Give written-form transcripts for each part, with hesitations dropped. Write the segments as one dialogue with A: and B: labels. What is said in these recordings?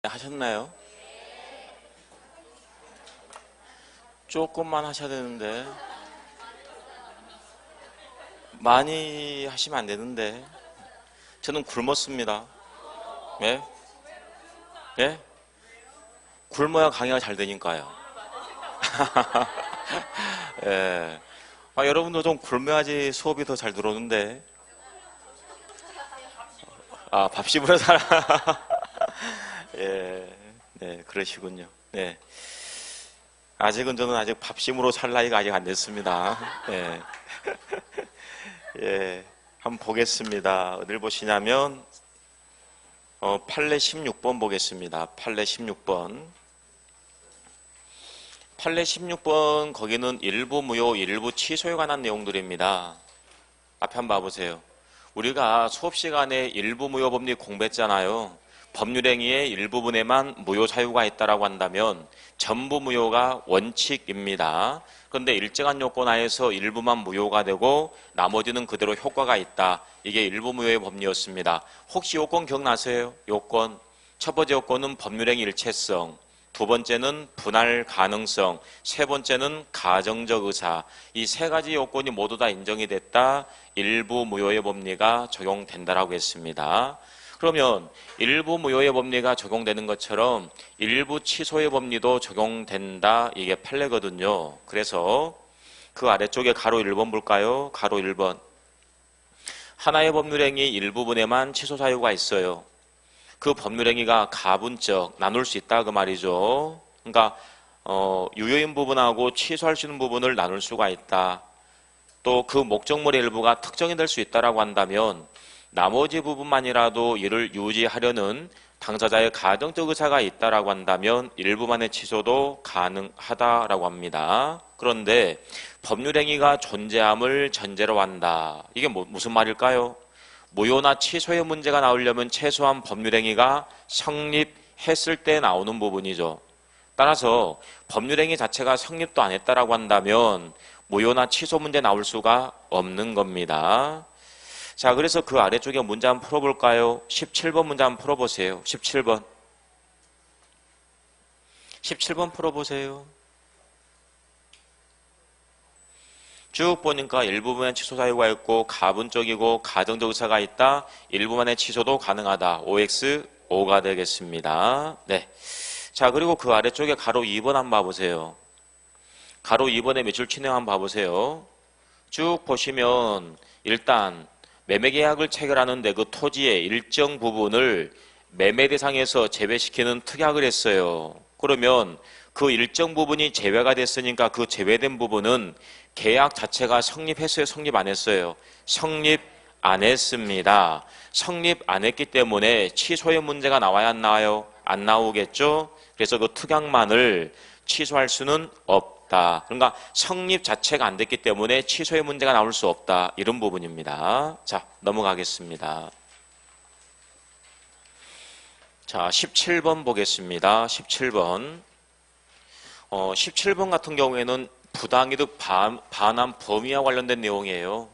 A: 하셨나요? 조금만 하셔야 되는데 많이 하시면 안 되는데 저는 굶었습니다. 예? 예? 굶어야 강의가 잘 되니까요. 예. 여러분도 좀 굶어야지 수업이 더 잘 들어오는데. 밥심으로 살아. 예. 네, 그러시군요. 네. 아직은 저는 아직 밥심으로 살 나이가 아직 안 됐습니다. 예. 예. 한번 보겠습니다. 어딜 보시냐면, 판례 16번 보겠습니다. 판례 16번. 판례 16번, 거기는 일부 무효, 일부 취소에 관한 내용들입니다. 앞에 한번 봐보세요. 우리가 수업 시간에 일부 무효 법리 공부했잖아요. 법률 행위의 일부분에만 무효 사유가 있다라고 한다면 전부 무효가 원칙입니다. 그런데 일정한 요건 하에서 일부만 무효가 되고 나머지는 그대로 효과가 있다. 이게 일부 무효의 법리였습니다. 혹시 요건 기억나세요? 요건. 첫 번째 요건은 법률 행위 일체성. 두 번째는 분할 가능성, 세 번째는 가정적 의사. 이 세 가지 요건이 모두 다 인정이 됐다. 일부 무효의 법리가 적용된다라고 했습니다. 그러면 일부 무효의 법리가 적용되는 것처럼 일부 취소의 법리도 적용된다. 이게 판례거든요. 그래서 그 아래쪽에 가로 1번 볼까요? 가로 1번. 하나의 법률행위 일부분에만 취소 사유가 있어요. 그 법률행위가 가분적, 나눌 수 있다 그 말이죠. 그러니까 유효인 부분하고 취소할 수 있는 부분을 나눌 수가 있다. 또 그 목적물의 일부가 특정이 될 수 있다라고 한다면 나머지 부분만이라도 이를 유지하려는 당사자의 가정적 의사가 있다라고 한다면 일부만의 취소도 가능하다라고 합니다. 그런데 법률행위가 존재함을 전제로 한다. 이게 무슨 말일까요? 무효나 취소의 문제가 나오려면 최소한 법률행위가 성립했을 때 나오는 부분이죠. 따라서 법률행위 자체가 성립도 안 했다라고 한다면 무효나 취소 문제 나올 수가 없는 겁니다. 자, 그래서 그 아래쪽에 문제 한번 풀어볼까요? 17번 문제 한번 풀어보세요. 17번. 17번 풀어보세요. 쭉 보니까 일부분의 취소 사유가 있고 가분적이고 가정적 의사가 있다. 일부만의 취소도 가능하다. OX 5가 되겠습니다. 네. 자, 그리고 그 아래쪽에 가로 2번 한번 봐보세요. 가로 2번의 매출 진행 한번 봐보세요. 쭉 보시면 일단 매매계약을 체결하는데 그 토지의 일정 부분을 매매 대상에서 제외시키는 특약을 했어요. 그러면 그 일정 부분이 제외가 됐으니까 그 제외된 부분은 계약 자체가 성립했어요? 성립 안 했어요? 성립 안 했습니다. 성립 안 했기 때문에 취소의 문제가 나와야 안 나와요? 안 나오겠죠? 그래서 그 특약만을 취소할 수는 없다. 그러니까 성립 자체가 안 됐기 때문에 취소의 문제가 나올 수 없다. 이런 부분입니다. 자, 넘어가겠습니다. 자, 17번 보겠습니다. 17번. 17번 같은 경우에는 부당이득 반환 범위와 관련된 내용이에요.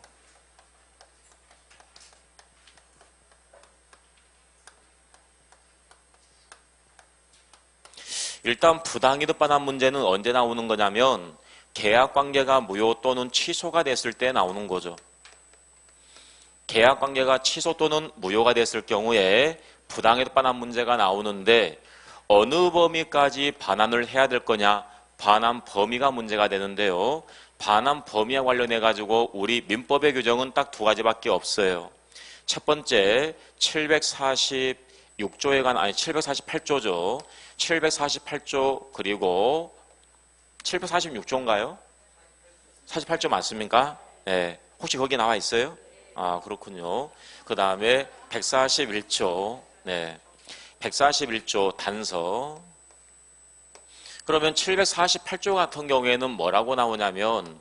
A: 일단 부당이득 반환 문제는 언제 나오는 거냐면 계약관계가 무효 또는 취소가 됐을 때 나오는 거죠. 계약관계가 취소 또는 무효가 됐을 경우에 부당이득 반환 문제가 나오는데 어느 범위까지 반환을 해야 될 거냐? 반환 범위가 문제가 되는데요. 반환 범위와 관련해 가지고 우리 민법의 규정은 딱 두 가지밖에 없어요. 첫 번째 746조에 관한 748조죠. 748조 그리고 746조인가요? 48조 맞습니까? 네. 혹시 거기 나와 있어요? 아, 그렇군요. 그 다음에 141조. 네. 141조 단서. 그러면 748조 같은 경우에는 뭐라고 나오냐면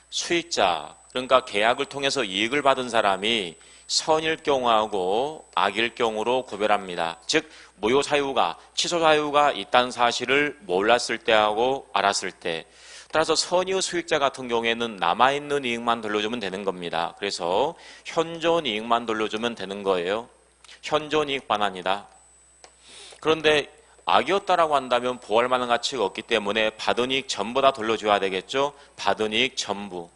A: 수익자, 그러니까 계약을 통해서 이익을 받은 사람이 선일 경우하고 악일 경우로 구별합니다. 즉 무효 사유가, 취소 사유가 있다는 사실을 몰랐을 때하고 알았을 때. 따라서 선의의 수익자 같은 경우에는 남아있는 이익만 돌려주면 되는 겁니다. 그래서 현존 이익만 돌려주면 되는 거예요. 현존 이익 반환이다. 그런데 악이었다라고 한다면 보호할 만한 가치가 없기 때문에 받은 이익 전부 다 돌려줘야 되겠죠. 받은 이익 전부.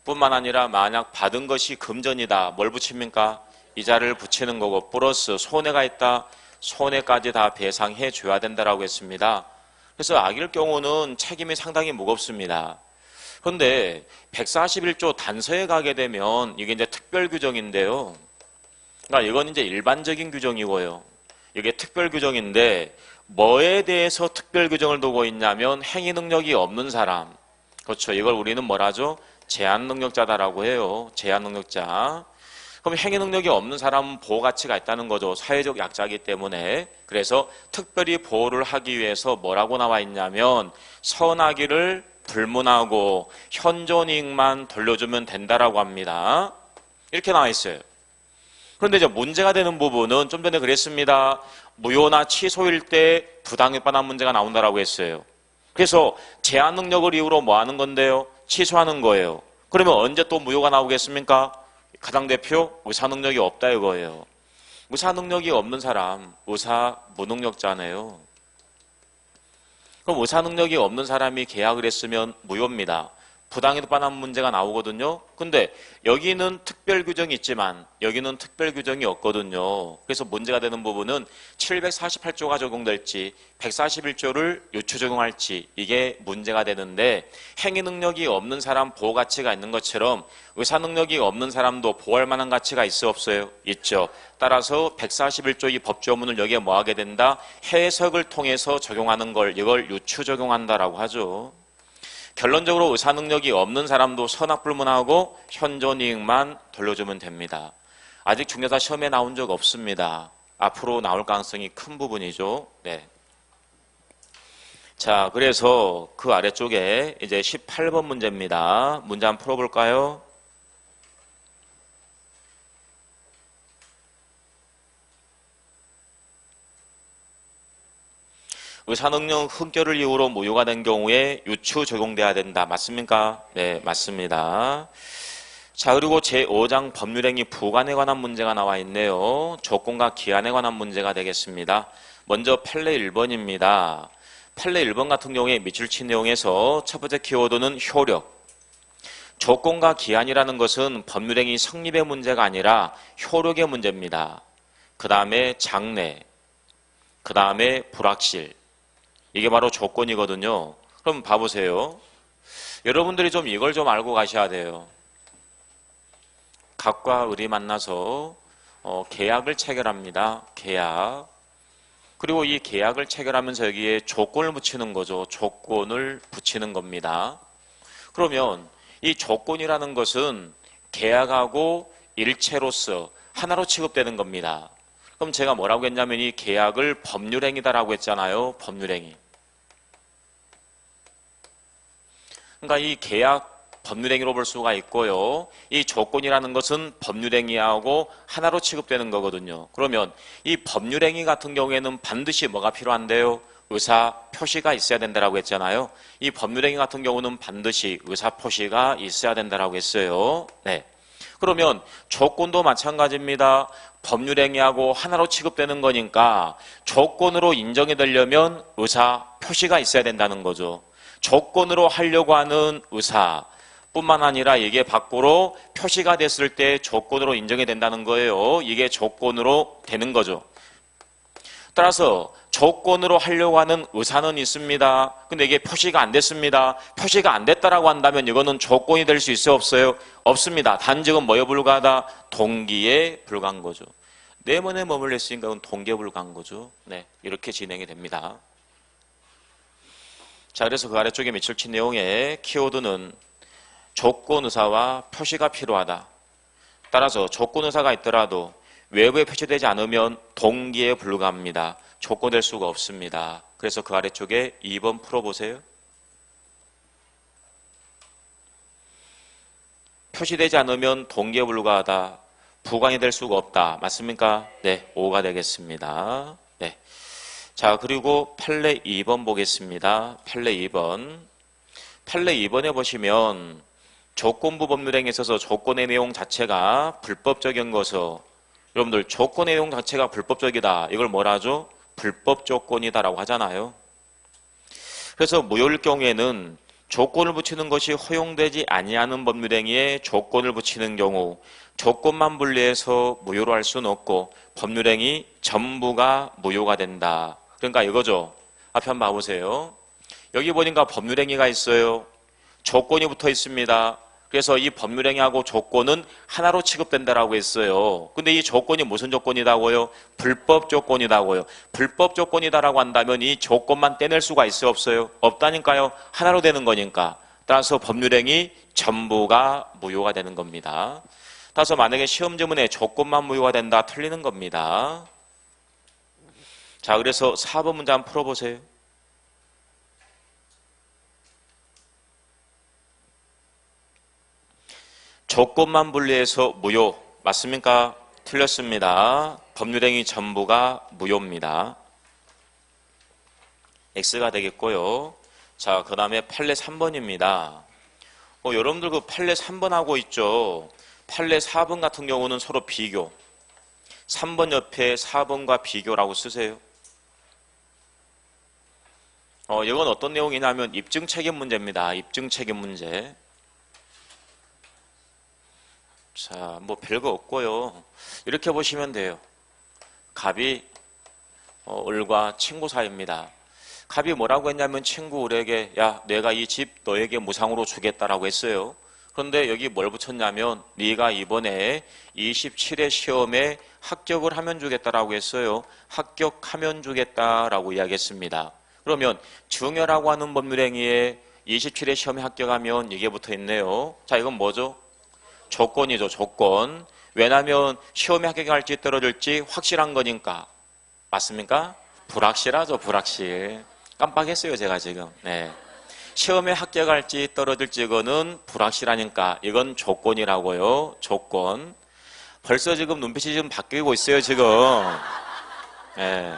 A: 뿐만 아니라 만약 받은 것이 금전이다. 뭘 붙입니까? 이자를 붙이는 거고 플러스 손해가 있다. 손해까지 다 배상해 줘야 된다라고 했습니다. 그래서 악일 경우는 책임이 상당히 무겁습니다. 그런데 141조 단서에 가게 되면 이게 이제 특별 규정인데요. 그러니까 이건 이제 일반적인 규정이고요. 이게 특별 규정인데 뭐에 대해서 특별 규정을 두고 있냐면 행위 능력이 없는 사람. 그렇죠. 이걸 우리는 뭐라죠? 제한 능력자다라고 해요. 제한 능력자. 그럼 행위 능력이 없는 사람은 보호 가치가 있다는 거죠. 사회적 약자이기 때문에. 그래서 특별히 보호를 하기 위해서 뭐라고 나와 있냐면 선악의를 불문하고 현존이익만 돌려주면 된다라고 합니다. 이렇게 나와 있어요. 그런데 이제 문제가 되는 부분은 좀 전에 그랬습니다. 무효나 취소일 때 부당일반한 문제가 나온다라고 했어요. 그래서 제한 능력을 이유로 뭐 하는 건데요? 취소하는 거예요. 그러면 언제 또 무효가 나오겠습니까? 가장 대표 의사 능력이 없다 이거예요. 의사 능력이 없는 사람 의사 무능력자네요. 그럼 의사 능력이 없는 사람이 계약을 했으면 무효입니다. 부당일반한 문제가 나오거든요. 근데 여기는 특별 규정이 있지만 여기는 특별 규정이 없거든요. 그래서 문제가 되는 부분은 748조가 적용될지 141조를 유추 적용할지 이게 문제가 되는데 행위 능력이 없는 사람 보호 가치가 있는 것처럼 의사 능력이 없는 사람도 보호할 만한 가치가 있어 없어요? 있죠. 따라서 141조 이 법조문을 여기에 뭐 하게 된다? 해석을 통해서 적용하는 걸 이걸 유추 적용한다라고 하죠. 결론적으로 의사 능력이 없는 사람도 선악불문하고 현존이익만 돌려주면 됩니다. 아직 중개사 시험에 나온 적 없습니다. 앞으로 나올 가능성이 큰 부분이죠. 네. 자, 그래서 그 아래쪽에 이제 18번 문제입니다. 문제 한번 풀어볼까요? 의사능력 흠결을 이유로 무효가 된 경우에 유추 적용돼야 된다. 맞습니까? 네, 맞습니다. 자, 그리고 제5장 법률행위 부관에 관한 문제가 나와 있네요. 조건과 기한에 관한 문제가 되겠습니다. 먼저 판례 1번입니다. 판례 1번 같은 경우에 밑줄친 내용에서 첫 번째 키워드는 효력. 조건과 기한이라는 것은 법률행위 성립의 문제가 아니라 효력의 문제입니다. 그 다음에 장래, 그 다음에 불확실. 이게 바로 조건이거든요. 그럼 봐보세요. 여러분들이 좀 이걸 좀 알고 가셔야 돼요. 갑과 을이 만나서 계약을 체결합니다. 계약. 그리고 이 계약을 체결하면서 여기에 조건을 붙이는 거죠. 조건을 붙이는 겁니다. 그러면 이 조건이라는 것은 계약하고 일체로서 하나로 취급되는 겁니다. 그럼 제가 뭐라고 했냐면 이 계약을 법률행위다라고 했잖아요. 법률행위. 그러니까 이 계약 법률행위로 볼 수가 있고요. 이 조건이라는 것은 법률행위하고 하나로 취급되는 거거든요. 그러면 이 법률행위 같은 경우에는 반드시 뭐가 필요한데요? 의사 표시가 있어야 된다라고 했잖아요. 이 법률행위 같은 경우는 반드시 의사 표시가 있어야 된다라고 했어요. 네. 그러면 조건도 마찬가지입니다. 법률행위하고 하나로 취급되는 거니까 조건으로 인정이 되려면 의사 표시가 있어야 된다는 거죠. 조건으로 하려고 하는 의사 뿐만 아니라 이게 밖으로 표시가 됐을 때 조건으로 인정이 된다는 거예요. 이게 조건으로 되는 거죠. 따라서 조건으로 하려고 하는 의사는 있습니다. 근데 이게 표시가 안 됐습니다. 표시가 안 됐다라고 한다면 이거는 조건이 될 수 있어요? 없어요? 없습니다. 단적은 뭐에 불과하다? 동기에 불과한 거죠. 내면에 머물러 있으니까 그건 동기에 불과한 거죠. 네, 이렇게 진행이 됩니다. 자, 그래서 그 아래쪽에 밑줄친 내용의 키워드는 조건 의사와 표시가 필요하다. 따라서 조건 의사가 있더라도 외부에 표시되지 않으면 동기에 불과합니다. 조건될 수가 없습니다. 그래서 그 아래쪽에 2번 풀어보세요. 표시되지 않으면 동기에 불과하다. 부관이 될 수가 없다. 맞습니까? 네, 5가 되겠습니다. 네. 자, 그리고 판례 2번 보겠습니다. 판례 2번. 판례 2번에 보시면 조건부 법률행위에 있어서 조건의 내용 자체가 불법적인 것을 여러분들 조건의 내용 자체가 불법적이다. 이걸 뭐라 하죠? 불법 조건이다라고 하잖아요. 그래서 무효일 경우에는 조건을 붙이는 것이 허용되지 아니하는 법률행위에 조건을 붙이는 경우 조건만 분리해서 무효로 할 수는 없고 법률행위 전부가 무효가 된다. 그러니까 이거죠. 앞에 한번 봐보세요. 여기 보니까 법률행위가 있어요. 조건이 붙어 있습니다. 그래서 이 법률행위하고 조건은 하나로 취급된다라고 했어요. 근데 이 조건이 무슨 조건이다고요? 불법 조건이다고요. 불법 조건이다라고 한다면 이 조건만 떼낼 수가 있어요? 없어요? 없다니까요. 하나로 되는 거니까. 따라서 법률행위 전부가 무효가 되는 겁니다. 따라서 만약에 시험 지문에 조건만 무효가 된다, 틀리는 겁니다. 자, 그래서 4번 문제 한번 풀어보세요. 조건만 분리해서 무효 맞습니까? 틀렸습니다. 법률행위 전부가 무효입니다. X가 되겠고요. 자, 그 다음에 판례 3번입니다. 여러분들 그 판례 3번 하고 있죠. 판례 4번 같은 경우는 서로 비교. 3번 옆에 4번과 비교라고 쓰세요. 이건 어떤 내용이냐면 입증 책임 문제입니다. 입증 책임 문제. 자, 뭐 별거 없고요. 이렇게 보시면 돼요. 갑이 을과 친구 사이입니다. 갑이 뭐라고 했냐면 친구 을에게 야, 내가 이 집 너에게 무상으로 주겠다라고 했어요. 그런데 여기 뭘 붙였냐면 네가 이번에 27회 시험에 합격을 하면 주겠다라고 했어요. 합격하면 주겠다라고 이야기했습니다. 그러면 증여라고 하는 법률행위에 27회 시험에 합격하면 이게 붙어 있네요. 자, 이건 뭐죠? 조건이죠. 조건. 왜냐하면 시험에 합격할지 떨어질지 확실한 거니까. 맞습니까? 불확실하죠. 불확실. 깜빡했어요. 제가 지금. 네. 시험에 합격할지 떨어질지 이거는 불확실하니까 이건 조건이라고요. 조건. 벌써 지금 눈빛이 지금 바뀌고 있어요. 지금. 네.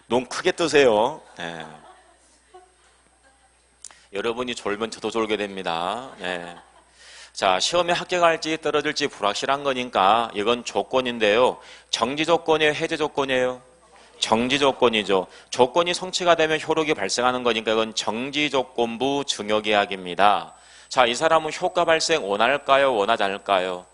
A: 눈 크게 뜨세요. 네. 여러분이 졸면 저도 졸게 됩니다. 네. 자, 시험에 합격할지 떨어질지 불확실한 거니까 이건 조건인데요. 정지 조건이에요? 해제 조건이에요? 정지 조건이죠. 조건이 성취가 되면 효력이 발생하는 거니까 이건 정지 조건부 증여계약입니다. 자, 이 사람은 효과 발생 원할까요? 원하지 않을까요?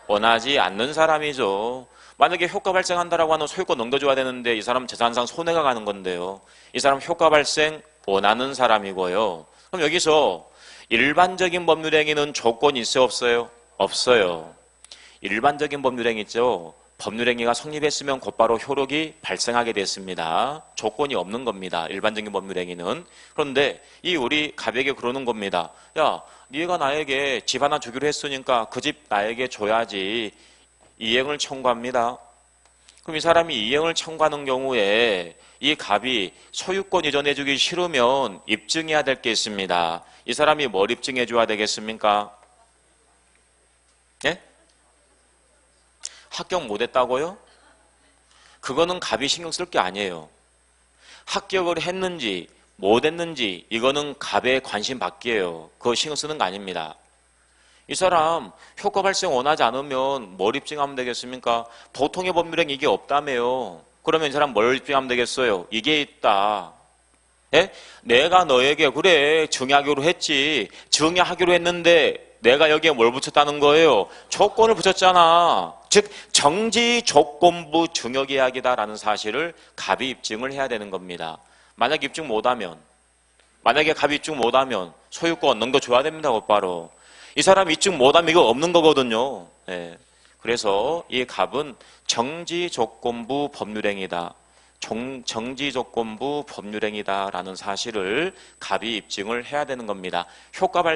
A: 원하지 않는 사람이죠. 만약에 효과 발생한다라고 하는 소유권 넘겨줘야 되는데 이 사람 재산상 손해가 가는 건데요. 이 사람 효과 발생 원하는 사람이고요. 그럼 여기서 일반적인 법률행위는 조건이 있어요? 없어요? 없어요. 일반적인 법률행위 있죠. 법률행위가 성립했으면 곧바로 효력이 발생하게 됐습니다. 조건이 없는 겁니다. 일반적인 법률행위는. 그런데 이 우리 갑에게 그러는 겁니다. 야, 네가 나에게 집 하나 주기로 했으니까 그 집 나에게 줘야지. 이행을 청구합니다. 그럼 이 사람이 이행을 청구하는 경우에 이 갑이 소유권 이전해 주기 싫으면 입증해야 될 게 있습니다. 이 사람이 뭘 입증해 줘야 되겠습니까? 예? 합격 못했다고요? 그거는 갑이 신경 쓸 게 아니에요. 합격을 했는지 못했는지 이거는 갑의 관심 밖이에요. 그거 신경 쓰는 거 아닙니다. 이 사람 효과 발생 원하지 않으면 뭘 입증하면 되겠습니까? 보통의 법률행위 이게 없다며요. 그러면 이 사람 뭘 입증하면 되겠어요? 이게 있다. 예? 내가 너에게 그래 증여하기로 했지. 증여하기로 했는데 내가 여기에 뭘 붙였다는 거예요? 조건을 붙였잖아. 즉 정지 조건부 증여계약이다라는 사실을 갑이 입증을 해야 되는 겁니다. 만약 입증 못하면 만약에 갑이 입증 못하면 소유권 넘겨줘야 됩니다. 곧바로. 이 사람 입증 못하면 이거 없는 거거든요. 예. 그래서 이 갑은 정지조건부 법률행위다. 정지조건부 법률행위다라는 사실을 갑이 입증을 해야 되는 겁니다.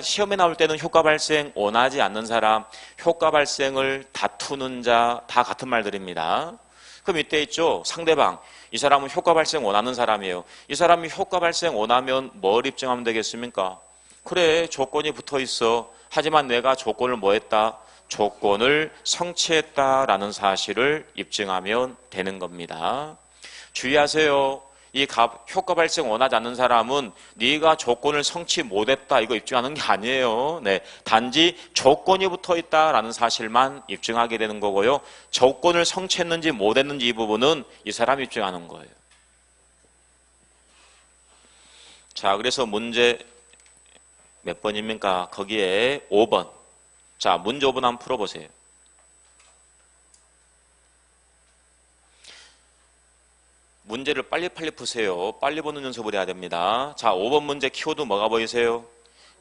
A: 시험에 나올 때는 효과 발생 원하지 않는 사람, 효과 발생을 다투는 자 다 같은 말들입니다. 그럼 이때 있죠. 상대방. 이 사람은 효과 발생 원하는 사람이에요. 이 사람이 효과 발생 원하면 뭘 입증하면 되겠습니까? 그래, 조건이 붙어 있어. 하지만 내가 조건을 뭐 했다? 조건을 성취했다라는 사실을 입증하면 되는 겁니다. 주의하세요. 이 효과 발생 원하지 않는 사람은 네가 조건을 성취 못했다 이거 입증하는 게 아니에요. 네, 단지 조건이 붙어 있다라는 사실만 입증하게 되는 거고요. 조건을 성취했는지 못했는지 이 부분은 이 사람이 입증하는 거예요. 자, 그래서 문제 몇 번입니까? 거기에 5번. 자, 문제 5번 한번 풀어보세요. 문제를 빨리빨리 푸세요. 빨리 보는 연습을 해야 됩니다. 자, 5번 문제 키워드 뭐가 보이세요?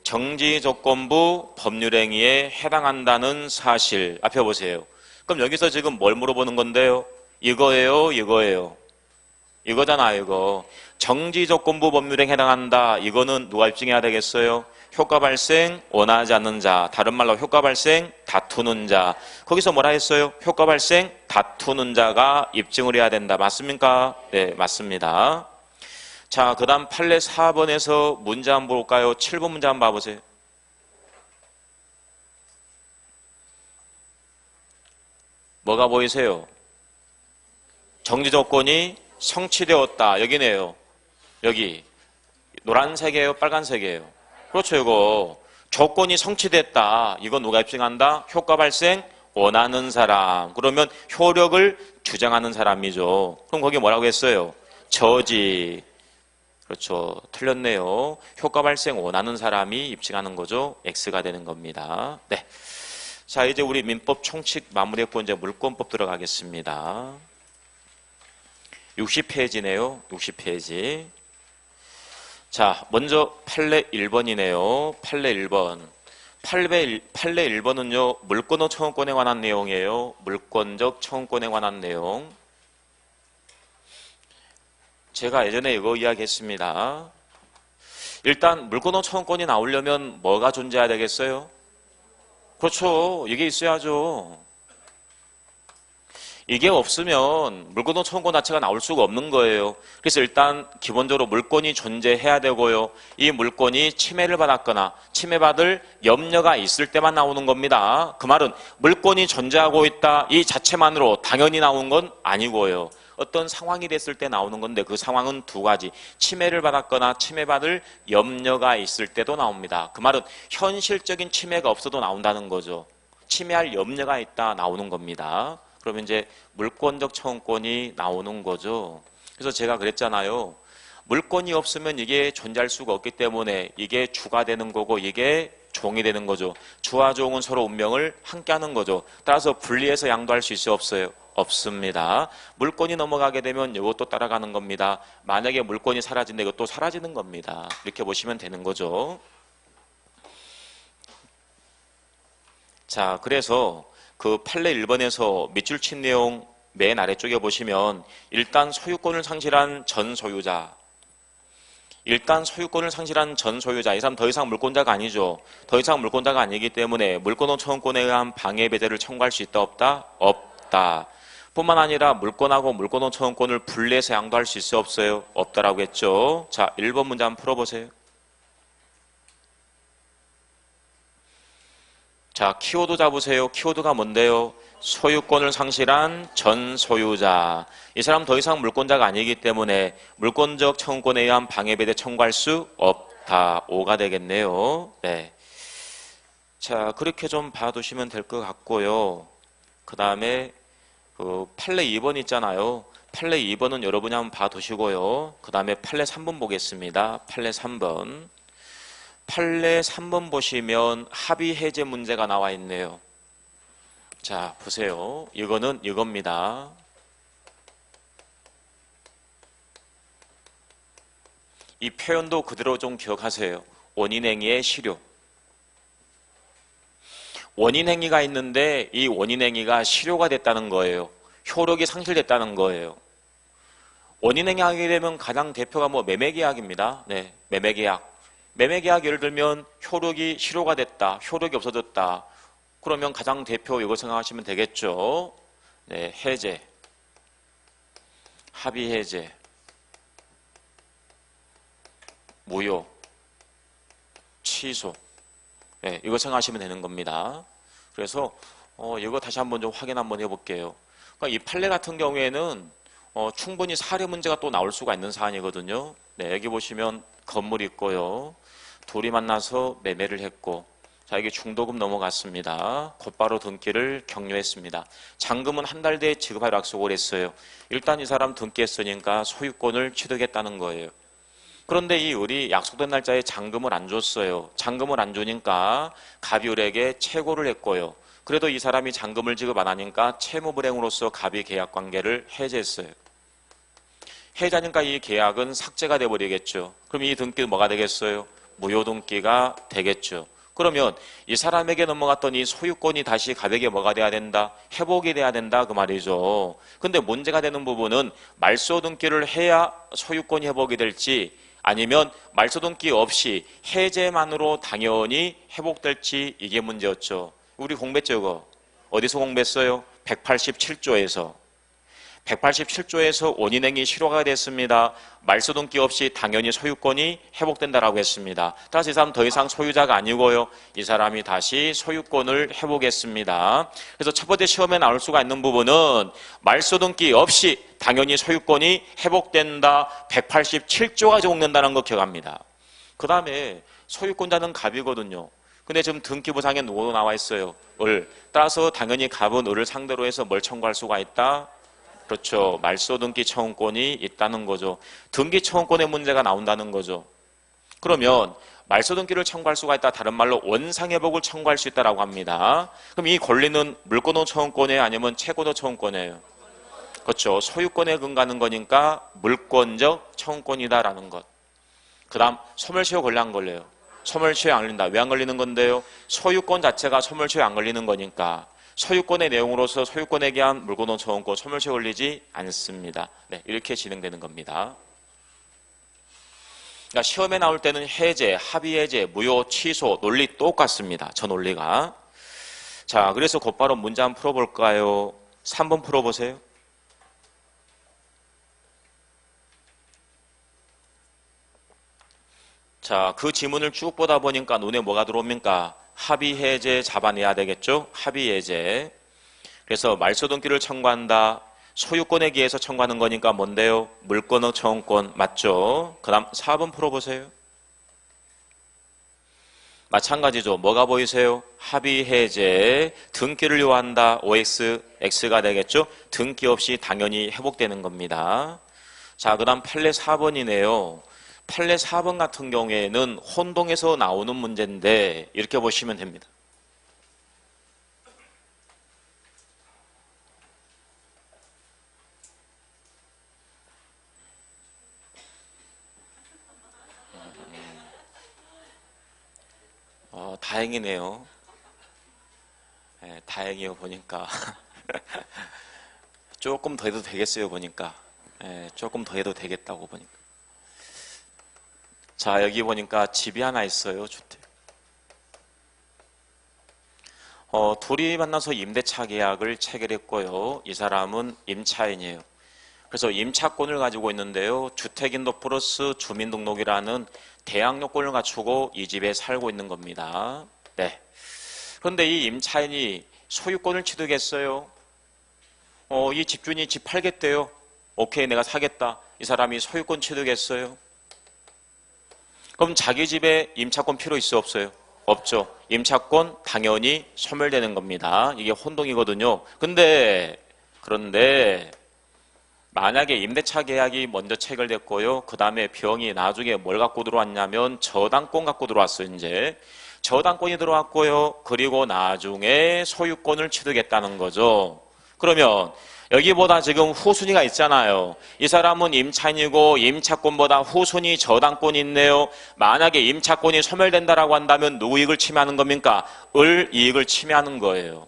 A: 정지조건부 법률행위에 해당한다는 사실. 앞에 보세요. 그럼 여기서 지금 뭘 물어보는 건데요? 이거예요? 이거예요? 이거잖아요, 이거. 정지조건부 법률행위에 해당한다. 이거는 누가 입증해야 되겠어요? 효과 발생 원하지 않는 자. 다른 말로 효과 발생 다투는 자. 거기서 뭐라 했어요? 효과 발생 다투는 자가 입증을 해야 된다. 맞습니까? 네, 맞습니다. 자, 그 다음 판례 4번에서 문제 한번 볼까요? 7번 문제 한번 봐보세요. 뭐가 보이세요? 정지조건이 성취되었다. 여기네요. 여기. 노란색이에요? 빨간색이에요? 그렇죠, 이거. 조건이 성취됐다. 이건 누가 입증한다? 효과 발생 원하는 사람. 그러면 효력을 주장하는 사람이죠. 그럼 거기 뭐라고 했어요? 저지. 그렇죠. 틀렸네요. 효과 발생 원하는 사람이 입증하는 거죠. X가 되는 겁니다. 네. 자, 이제 우리 민법 총칙 마무리했고 이제 물권법 들어가겠습니다. 60페이지네요. 60페이지. 자, 먼저 판례 1번이네요. 판례 1번. 판례 1번은요, 물권적 청구권에 관한 내용이에요. 물권적 청구권에 관한 내용. 제가 예전에 이거 이야기했습니다. 일단 물권적 청구권이 나오려면 뭐가 존재해야 되겠어요? 그렇죠. 이게 있어야죠. 이게 없으면 물권적 청구권 자체가 나올 수가 없는 거예요. 그래서 일단 기본적으로 물권이 존재해야 되고요. 이 물권이 침해를 받았거나 침해받을 염려가 있을 때만 나오는 겁니다. 그 말은 물권이 존재하고 있다 이 자체만으로 당연히 나오는 건 아니고요. 어떤 상황이 됐을 때 나오는 건데 그 상황은 두 가지. 침해를 받았거나 침해받을 염려가 있을 때도 나옵니다. 그 말은 현실적인 침해가 없어도 나온다는 거죠. 침해할 염려가 있다 나오는 겁니다. 그러면 이제 물권적 청구권이 나오는 거죠. 그래서 제가 그랬잖아요. 물권이 없으면 이게 존재할 수가 없기 때문에 이게 주가 되는 거고 이게 종이 되는 거죠. 주와 종은 서로 운명을 함께하는 거죠. 따라서 분리해서 양도할 수 있어요? 없어요? 없습니다. 물권이 넘어가게 되면 이것도 따라가는 겁니다. 만약에 물권이 사라진다 이것도 사라지는 겁니다. 이렇게 보시면 되는 거죠. 자, 그래서 그 판례 1번에서 밑줄 친 내용 맨 아래쪽에 보시면 일단 소유권을 상실한 전 소유자. 일단 소유권을 상실한 전 소유자. 이 사람 더 이상 물권자가 아니죠. 더 이상 물권자가 아니기 때문에 물권호 청구권에 의한 방해 배제를 청구할 수 있다 없다? 없다. 뿐만 아니라 물권하고 물권호 청구권을 분리해서 양도할 수 있어요? 없어요? 없다라고 했죠. 자, 1번 문제 한번 풀어보세요. 자, 키워드 잡으세요. 키워드가 뭔데요? 소유권을 상실한 전 소유자. 이 사람 더 이상 물권자가 아니기 때문에 물권적 청구권에 의한 방해배제 청구할 수 없다. 5가 되겠네요. 네. 자, 그렇게 좀 봐두시면 될 것 같고요. 그 다음에 그 판례 2번 있잖아요. 판례 2번은 여러분이 한번 봐두시고요. 그 다음에 판례 3번 보겠습니다. 판례 3번. 판례 3번 보시면 합의 해제 문제가 나와 있네요. 자, 보세요. 이거는 이겁니다. 이 표현도 그대로 좀 기억하세요. 원인행위의 실효. 원인행위가 있는데 이 원인행위가 실효가 됐다는 거예요. 효력이 상실됐다는 거예요. 원인행위 하게 되면 가장 대표가 매매계약입니다. 네, 매매계약. 매매계약 예를 들면 효력이 실효가 됐다. 효력이 없어졌다. 그러면 가장 대표 이거 생각하시면 되겠죠. 네, 해제, 합의 해제, 무효, 취소. 네, 이거 생각하시면 되는 겁니다. 그래서 이거 다시 한번 좀 확인 한번 해볼게요. 그러니까 이 판례 같은 경우에는 충분히 사례 문제가 또 나올 수가 있는 사안이거든요. 네, 여기 보시면 건물이 있고요. 둘이 만나서 매매를 했고, 자, 이게 중도금 넘어갔습니다. 곧바로 등기를 격려했습니다. 잔금은 한 달 뒤에 지급하기로 약속을 했어요. 일단 이 사람 등기했으니까 소유권을 취득했다는 거예요. 그런데 이 을이 약속된 날짜에 잔금을 안 줬어요. 잔금을 안 주니까 갑이 을에게 채고를 했고요. 그래도 이 사람이 잔금을 지급 안 하니까 채무불행으로서 갑이 계약 관계를 해제했어요. 해제하니까 이 계약은 삭제가 돼버리겠죠. 그럼 이 등기는 뭐가 되겠어요? 무효등기가 되겠죠. 그러면 이 사람에게 넘어갔던 이 소유권이 다시 갑에게 뭐가 돼야 된다? 회복이 돼야 된다 그 말이죠. 근데 문제가 되는 부분은 말소등기를 해야 소유권이 회복이 될지 아니면 말소등기 없이 해제만으로 당연히 회복될지 이게 문제였죠. 우리 공부했죠 이거? 어디서 공부했어요? 187조에서. 187조에서 원인행위 실효가 됐습니다. 말소등기 없이 당연히 소유권이 회복된다라고 했습니다. 따라서 이 사람 더 이상 소유자가 아니고요. 이 사람이 다시 소유권을 회복했습니다. 그래서 첫 번째 시험에 나올 수가 있는 부분은 말소등기 없이 당연히 소유권이 회복된다. 187조가 적용된다는 거 기억합니다. 그 다음에 소유권자는 갑이거든요. 근데 지금 등기부상에 누구 나와 있어요? 을. 따라서 당연히 갑은 을을 상대로 해서 뭘 청구할 수가 있다? 그렇죠. 말소등기 청구권이 있다는 거죠. 등기 청구권의 문제가 나온다는 거죠. 그러면 말소등기를 청구할 수가 있다. 다른 말로 원상회복을 청구할 수 있다라고 합니다. 그럼 이 권리는 물권도 청구권이에요? 아니면 채권도 청구권이에요? 그렇죠. 소유권에 근거하는 거니까 물권적 청구권이다라는 것. 그 다음 소멸시효 권리 안 걸려요. 소멸시효에 안 걸린다. 왜 안 걸리는 건데요? 소유권 자체가 소멸시효에 안 걸리는 거니까. 소유권의 내용으로서 소유권에 대한 물권도 청구권 소멸시효 걸리지 않습니다. 네, 이렇게 진행되는 겁니다. 그러니까 시험에 나올 때는 해제, 합의해제, 무효, 취소 논리 똑같습니다. 저 논리가. 자, 그래서 곧바로 문제 한번 풀어볼까요? 3번 풀어보세요. 자, 그 지문을 쭉 보다 보니까 눈에 뭐가 들어옵니까? 합의해제 잡아내야 되겠죠? 합의해제. 그래서 말소등기를 청구한다. 소유권에 기해서 청구하는 거니까 뭔데요? 물권의 청구권 맞죠? 그 다음 4번 풀어보세요. 마찬가지죠. 뭐가 보이세요? 합의해제. 등기를 요한다. OX, X가 되겠죠? 등기 없이 당연히 회복되는 겁니다. 자, 그 다음 판례 4번이네요. 판례 4번 같은 경우에는 혼동에서 나오는 문제인데 이렇게 보시면 됩니다. 다행이네요. 네, 다행이에요 보니까. 조금 더 해도 되겠어요 보니까. 네, 조금 더 해도 되겠다고 보니까. 자, 여기 보니까 집이 하나 있어요. 주택. 둘이 만나서 임대차 계약을 체결했고요. 이 사람은 임차인이에요. 그래서 임차권을 가지고 있는데요. 주택인도 플러스 주민등록이라는 대항 요건을 갖추고 이 집에 살고 있는 겁니다. 네. 그런데 이 임차인이 소유권을 취득했어요. 이 집주인이 집 팔겠대요. 오케이, 내가 사겠다. 이 사람이 소유권 취득했어요. 그럼 자기 집에 임차권 필요 있어 없어요? 없죠. 임차권 당연히 소멸되는 겁니다. 이게 혼동이거든요. 그런데 만약에 임대차 계약이 먼저 체결됐고요. 그 다음에 병이 나중에 뭘 갖고 들어왔냐면 저당권 갖고 들어왔어요. 이제 저당권이 들어왔고요. 그리고 나중에 소유권을 취득했다는 거죠. 그러면 여기보다 지금 후순위가 있잖아요. 이 사람은 임차인이고 임차권보다 후순위 저당권이 있네요. 만약에 임차권이 소멸된다라고 한다면 누구 이익을 침해하는 겁니까? 을 이익을 침해하는 거예요.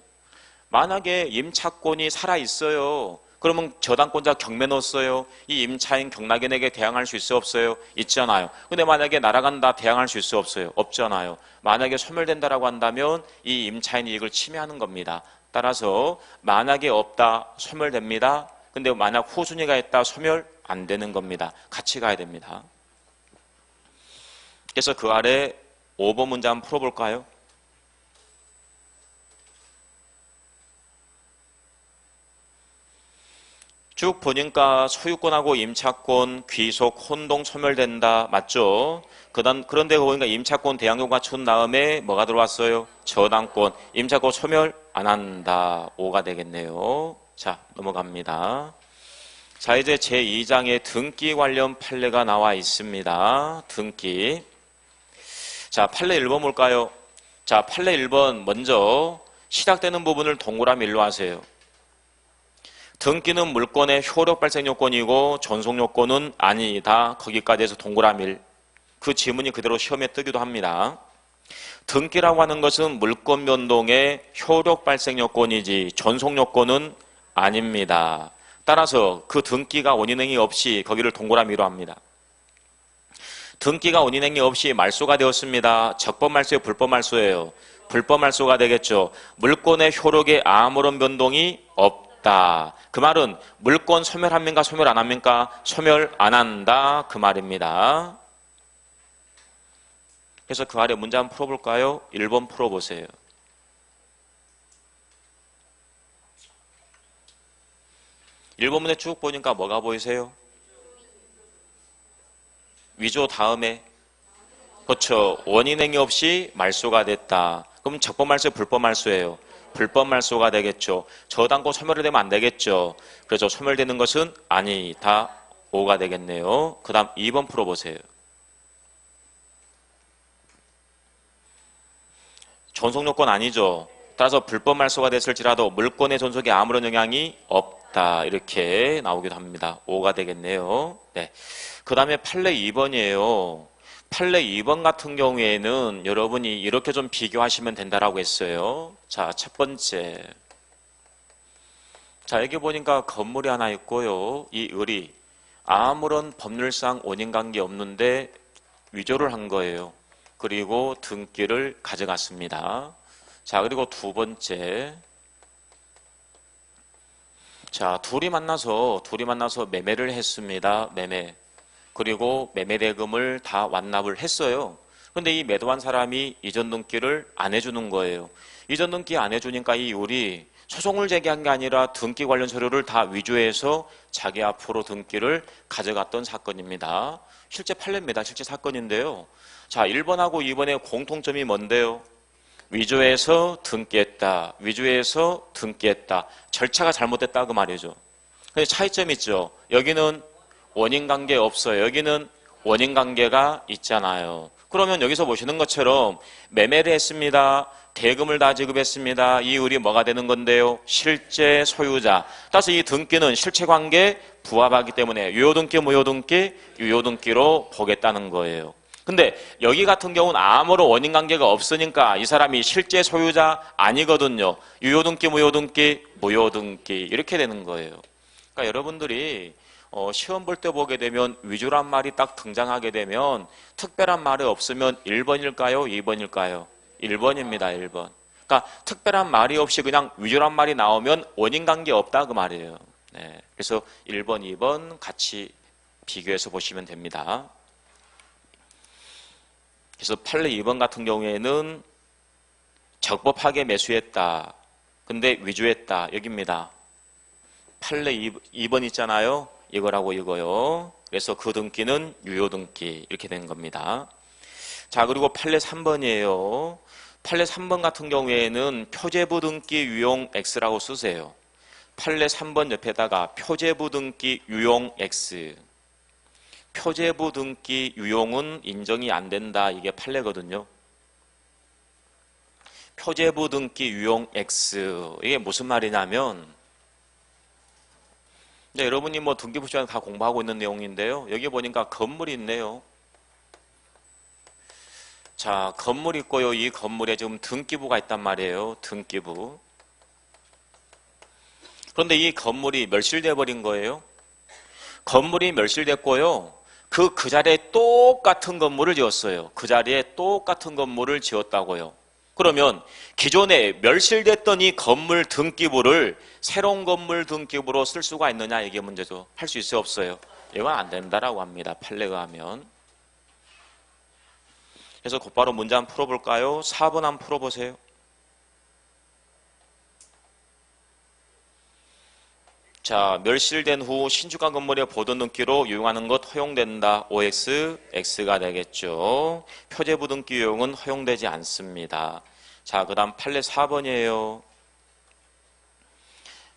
A: 만약에 임차권이 살아있어요. 그러면 저당권자 경매 넣었어요. 이 임차인 경락인에게 대항할 수 있어 없어요? 있잖아요. 근데 만약에 날아간다 대항할 수 있어 없어요? 없잖아요. 만약에 소멸된다라고 한다면 이 임차인 이익을 침해하는 겁니다. 따라서 만약에 없다 소멸됩니다. 근데 만약 후순위가 있다 소멸 안 되는 겁니다. 같이 가야 됩니다. 그래서 그 아래 5번 문제 한번 풀어볼까요? 쭉 보니까 소유권하고 임차권, 귀속, 혼동, 소멸된다. 맞죠? 그런데 보니까 임차권 대항력 갖춘 다음에 뭐가 들어왔어요? 저당권, 임차권 소멸 안 한다. 5가 되겠네요. 자, 넘어갑니다. 자, 이제 제2장에 등기 관련 판례가 나와 있습니다. 등기. 자, 판례 1번 볼까요? 자, 판례 1번 먼저 시작되는 부분을 동그라미 일로 하세요. 등기는 물권의 효력 발생 요건이고 전속 요건은 아니다. 거기까지 해서 동그라미 1. 그 지문이 그대로 시험에 뜨기도 합니다. 등기라고 하는 것은 물권 변동의 효력 발생 요건이지 전속 요건은 아닙니다. 따라서 그 등기가 원인행위 없이 거기를 동그라미로 합니다. 등기가 원인행위 없이 말소가 되었습니다. 적법 말소예요, 불법 말소예요? 불법 말소가 되겠죠. 물권의 효력에 아무런 변동이 없다. 그 말은 물권 소멸합니까? 소멸 안 합니까? 소멸 안 한다. 그 말입니다. 그래서 그 아래 문제 한번 풀어볼까요? 1번 풀어보세요. 1번 문제 쭉 보니까 뭐가 보이세요? 위조 다음에 그렇죠. 원인행위 없이 말소가 됐다. 그럼 적법 말소, 불법 말소예요. 불법 말소가 되겠죠. 저당권 소멸이 되면 안 되겠죠. 그래서 소멸되는 것은 아니다. 5가 되겠네요. 그 다음 2번 풀어보세요. 전속요건 아니죠. 따라서 불법 말소가 됐을지라도 물권의 존속에 아무런 영향이 없다. 이렇게 나오기도 합니다. 5가 되겠네요. 네. 그 다음에 판례 2번이에요. 판례 2번 같은 경우에는 여러분이 이렇게 좀 비교하시면 된다라고 했어요. 자, 첫 번째. 자, 여기 보니까 건물이 하나 있고요. 이 을이 아무런 법률상 원인관계 없는데 위조를 한 거예요. 그리고 등기를 가져갔습니다. 자, 그리고 두 번째. 자, 둘이 만나서 매매를 했습니다. 매매. 그리고 매매 대금을 다 완납을 했어요. 그런데 이 매도한 사람이 이전 등기를 안 해주는 거예요. 이전 등기 안 해주니까 이 을이 소송을 제기한 게 아니라 등기 관련 서류를 다 위조해서 자기 앞으로 등기를 가져갔던 사건입니다. 실제 판례입니다. 실제 사건인데요. 자, 1번하고 2번의 공통점이 뭔데요? 위조해서 등기했다. 위조해서 등기했다. 절차가 잘못됐다 그 말이죠. 근데 차이점이 있죠. 여기는 원인관계 없어요. 여기는 원인관계가 있잖아요. 그러면 여기서 보시는 것처럼 매매를 했습니다. 대금을 다 지급했습니다. 이 을이 뭐가 되는 건데요? 실제 소유자. 따라서 이 등기는 실체관계에 부합하기 때문에 유효등기, 무효등기, 유효등기로 보겠다는 거예요. 근데 여기 같은 경우는 아무런 원인관계가 없으니까 이 사람이 실제 소유자 아니거든요. 유효등기, 무효등기, 무효등기 이렇게 되는 거예요. 그러니까 여러분들이 시험 볼 때 보게 되면 위조란 말이 딱 등장하게 되면 특별한 말이 없으면 1번일까요? 2번일까요? 1번입니다. 1번. 그러니까 특별한 말이 없이 그냥 위조란 말이 나오면 원인관계 없다 그 말이에요. 네. 그래서 1번, 2번 같이 비교해서 보시면 됩니다. 그래서 판례 2번 같은 경우에는 적법하게 매수했다. 근데 위조했다. 여기입니다. 판례 2번 있잖아요. 이거라고 이거요. 그래서 그 등기는 유효등기 이렇게 된 겁니다. 자, 그리고 판례 3번이에요. 판례 3번 같은 경우에는 표제부 등기 유용 X라고 쓰세요. 판례 3번 옆에다가 표제부 등기 유용 X. 표제부 등기 유용은 인정이 안 된다. 이게 판례거든요. 표제부 등기 유용 X. 이게 무슨 말이냐면 여러분이 뭐 등기부 시간에 다 공부하고 있는 내용인데요. 여기 보니까 건물이 있네요. 자, 건물 있고요. 이 건물에 지금 등기부가 있단 말이에요. 등기부. 그런데 이 건물이 멸실돼 버린 거예요. 건물이 멸실됐고요. 그 자리에 똑같은 건물을 지었어요. 그 자리에 똑같은 건물을 지었다고요. 그러면 기존에 멸실됐던 이 건물 등기부를 새로운 건물 등기부로 쓸 수가 있느냐 이게 문제죠. 할 수 있어요? 없어요? 이건 안 된다라고 합니다. 판례에 하면. 그래서 곧바로 문제 한번 풀어볼까요? 4번 한번 풀어보세요. 자, 멸실된 후 신축한 건물에 보존 등기로 유용하는 것 허용된다. OX, X가 되겠죠. 표제부 등기 유용은 허용되지 않습니다. 자, 그 다음 판례 4번이에요.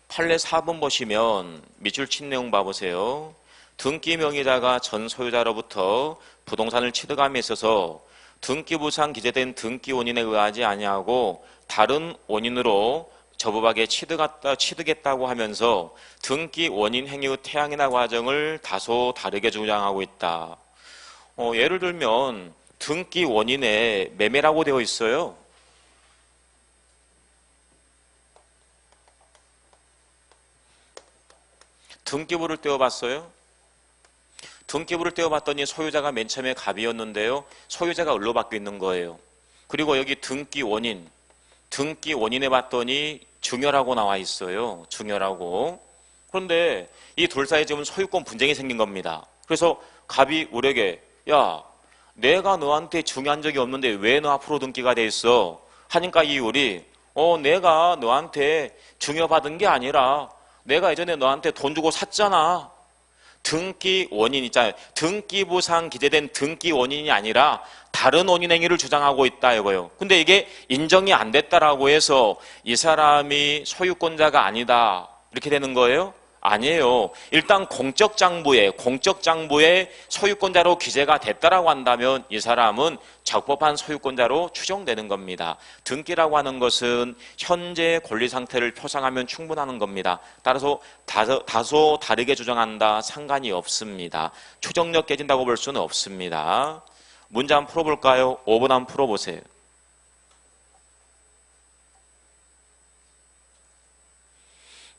A: 판례 4번 보시면 밑줄 친 내용 봐보세요. 등기 명의자가 전 소유자로부터 부동산을 취득함에 있어서 등기부상 기재된 등기 원인에 의하지 아니하고 다른 원인으로 저법하게 취득했다고 하면서 등기 원인 행위의 태양이나 과정을 다소 다르게 주장하고 있다. 예를 들면 등기 원인에 매매라고 되어 있어요. 등기부를 떼어봤어요. 등기부를 떼어봤더니 소유자가 맨 처음에 갑이었는데요. 소유자가 을로 바뀌어 있는 거예요. 그리고 여기 등기 원인에 봤더니 증여라고 나와 있어요. 증여라고. 그런데 이 둘 사이에 지금 소유권 분쟁이 생긴 겁니다. 그래서 갑이 을에게 야, 내가 너한테 증여한 적이 없는데 왜 너 앞으로 등기가 돼 있어? 하니까 이 을이 내가 너한테 증여받은 게 아니라 내가 예전에 너한테 돈 주고 샀잖아. 등기 원인 있잖아요. 등기부상 기재된 등기 원인이 아니라 다른 원인 행위를 주장하고 있다 이거예요. 근데 이게 인정이 안 됐다라고 해서 이 사람이 소유권자가 아니다 이렇게 되는 거예요? 아니에요. 일단 공적 장부에 소유권자로 기재가 됐다라고 한다면 이 사람은 적법한 소유권자로 추정되는 겁니다. 등기라고 하는 것은 현재 권리 상태를 표상하면 충분한 겁니다. 따라서 다소 다르게 주장한다 상관이 없습니다. 추정력 깨진다고 볼 수는 없습니다. 문제 한번 풀어볼까요? 5번 한번 풀어보세요.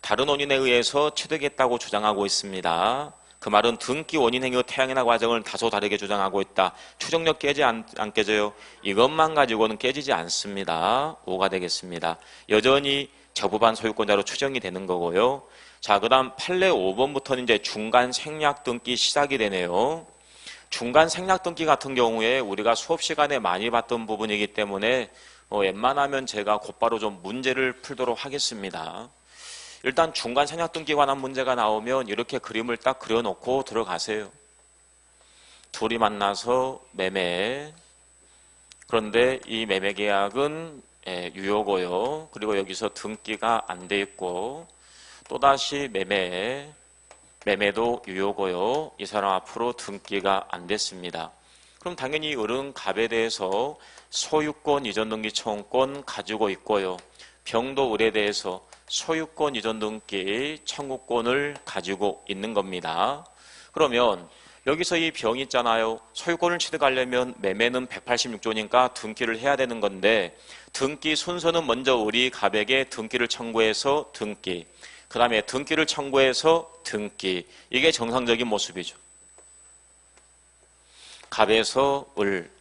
A: 다른 원인에 의해서 취득했다고 주장하고 있습니다. 그 말은 등기 원인 행위 태양이나 과정을 다소 다르게 주장하고 있다. 추정력 깨지 안 깨져요? 이것만 가지고는 깨지지 않습니다. 5가 되겠습니다. 여전히 적법한 소유권자로 추정이 되는 거고요. 자, 그 다음 판례 5번부터는 이제 중간 생략 등기 시작이 되네요. 중간 생략 등기 같은 경우에 우리가 수업 시간에 많이 봤던 부분이기 때문에 웬만하면 제가 곧바로 좀 문제를 풀도록 하겠습니다. 일단 중간 생략 등기에 관한 문제가 나오면 이렇게 그림을 딱 그려놓고 들어가세요. 둘이 만나서 매매. 그런데 이 매매 계약은 유효고요. 그리고 여기서 등기가 안 돼 있고 또다시 매매도 유효고요. 이 사람 앞으로 등기가 안 됐습니다. 그럼 당연히 을은 갑에 대해서 소유권 이전 등기 청구권 가지고 있고요. 병도 을에 대해서 소유권 이전 등기 청구권을 가지고 있는 겁니다. 그러면 여기서 이 병이 있잖아요. 소유권을 취득하려면 매매는 186조니까 등기를 해야 되는 건데 등기 순서는 먼저 을이 갑에게 등기를 청구해서 등기, 그 다음에 등기를 청구해서 등기. 이게 정상적인 모습이죠. 갑에서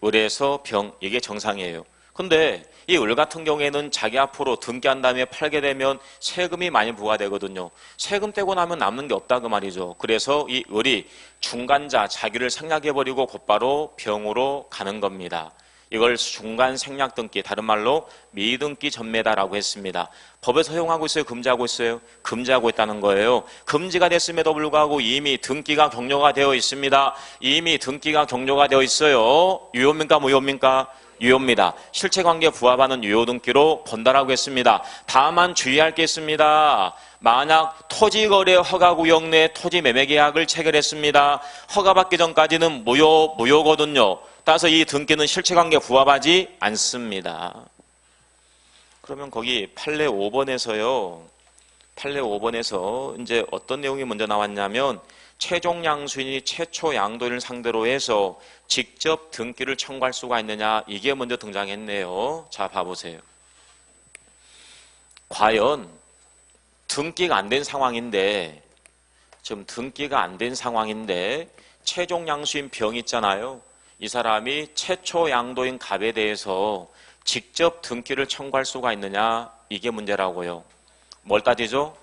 A: 을에서 병, 이게 정상이에요. 근데 이 을 같은 경우에는 자기 앞으로 등기한 다음에 팔게 되면 세금이 많이 부과되거든요. 세금 떼고 나면 남는 게 없다 그 말이죠. 그래서 이 을이 중간자 자기를 생략해버리고 곧바로 병으로 가는 겁니다. 이걸 중간 생략 등기, 다른 말로 미등기 전매다라고 했습니다. 법에서 허용하고 있어요? 금지하고 있어요? 금지하고 있다는 거예요. 금지가 됐음에도 불구하고 이미 등기가 격려가 되어 있습니다. 이미 등기가 격려가 되어 있어요. 유효입니까? 무효입니까? 유효입니다. 실체관계에 부합하는 유효등기로 본다라고 했습니다. 다만 주의할 게 있습니다. 만약 토지거래 허가구역 내 토지매매계약을 체결했습니다. 허가받기 전까지는 무효거든요. 따라서 이 등기는 실체관계에 부합하지 않습니다. 그러면 거기 판례 5번에서요. 판례 5번에서 이제 어떤 내용이 먼저 나왔냐면 최종 양수인이 최초 양도인을 상대로 해서 직접 등기를 청구할 수가 있느냐, 이게 먼저 등장했네요. 자, 봐보세요. 과연 등기가 안 된 상황인데, 지금 등기가 안 된 상황인데 최종 양수인 병이 있잖아요. 이 사람이 최초 양도인 갑에 대해서 직접 등기를 청구할 수가 있느냐, 이게 문제라고요. 뭘 따지죠?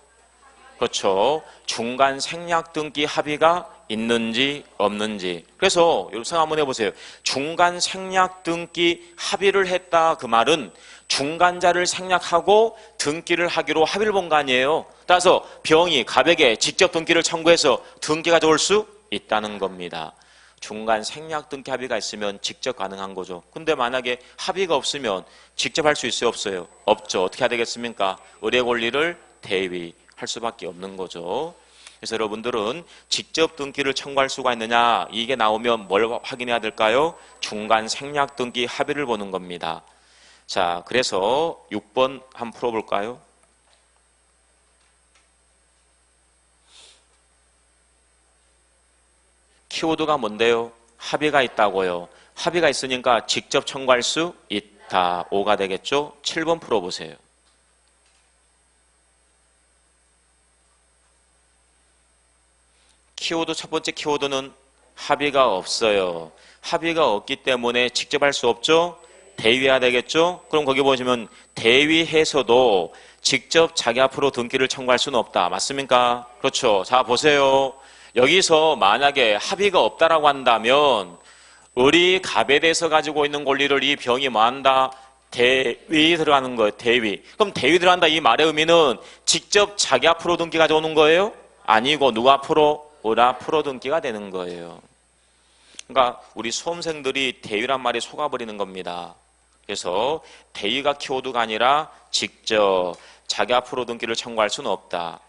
A: 그렇죠. 중간 생략 등기 합의가 있는지 없는지. 그래서 여러분 생각 한번 해보세요. 중간 생략 등기 합의를 했다, 그 말은 중간자를 생략하고 등기를 하기로 합의를 본 거 아니에요. 따라서 병이 갑에게 직접 등기를 청구해서 등기 가져올 수 있다는 겁니다. 중간 생략 등기 합의가 있으면 직접 가능한 거죠. 근데 만약에 합의가 없으면 직접 할 수 있어요, 없어요? 없죠. 어떻게 해야 되겠습니까? 의뢰 권리를 대위할 수밖에 없는 거죠. 그래서 여러분들은 직접 등기를 청구할 수가 있느냐, 이게 나오면 뭘 확인해야 될까요? 중간 생략 등기 합의를 보는 겁니다. 자, 그래서 6번 한번 풀어볼까요? 키워드가 뭔데요? 합의가 있다고요. 합의가 있으니까 직접 청구할 수 있다. 5가 되겠죠? 7번 풀어보세요. 키워드 첫 번째 키워드는 합의가 없어요. 합의가 없기 때문에 직접 할 수 없죠? 대위해야 되겠죠? 그럼 거기 보시면 대위해서도 직접 자기 앞으로 등기를 청구할 수는 없다. 맞습니까? 그렇죠. 자, 보세요. 여기서 만약에 합의가 없다라고 한다면 을이 갑에 대해서 가지고 있는 권리를 이 병이 뭐 한다? 대위 들어가는 거예요. 대위. 그럼 대위 들어간다 이 말의 의미는 직접 자기 앞으로 등기 가져오는 거예요? 아니고 누구 앞으로? 을 앞으로 등기가 되는 거예요. 그러니까 우리 수험생들이 대위란 말에 속아버리는 겁니다. 그래서 대위가 키워드가 아니라 직접 자기 앞으로 등기를 청구할 수는 없다.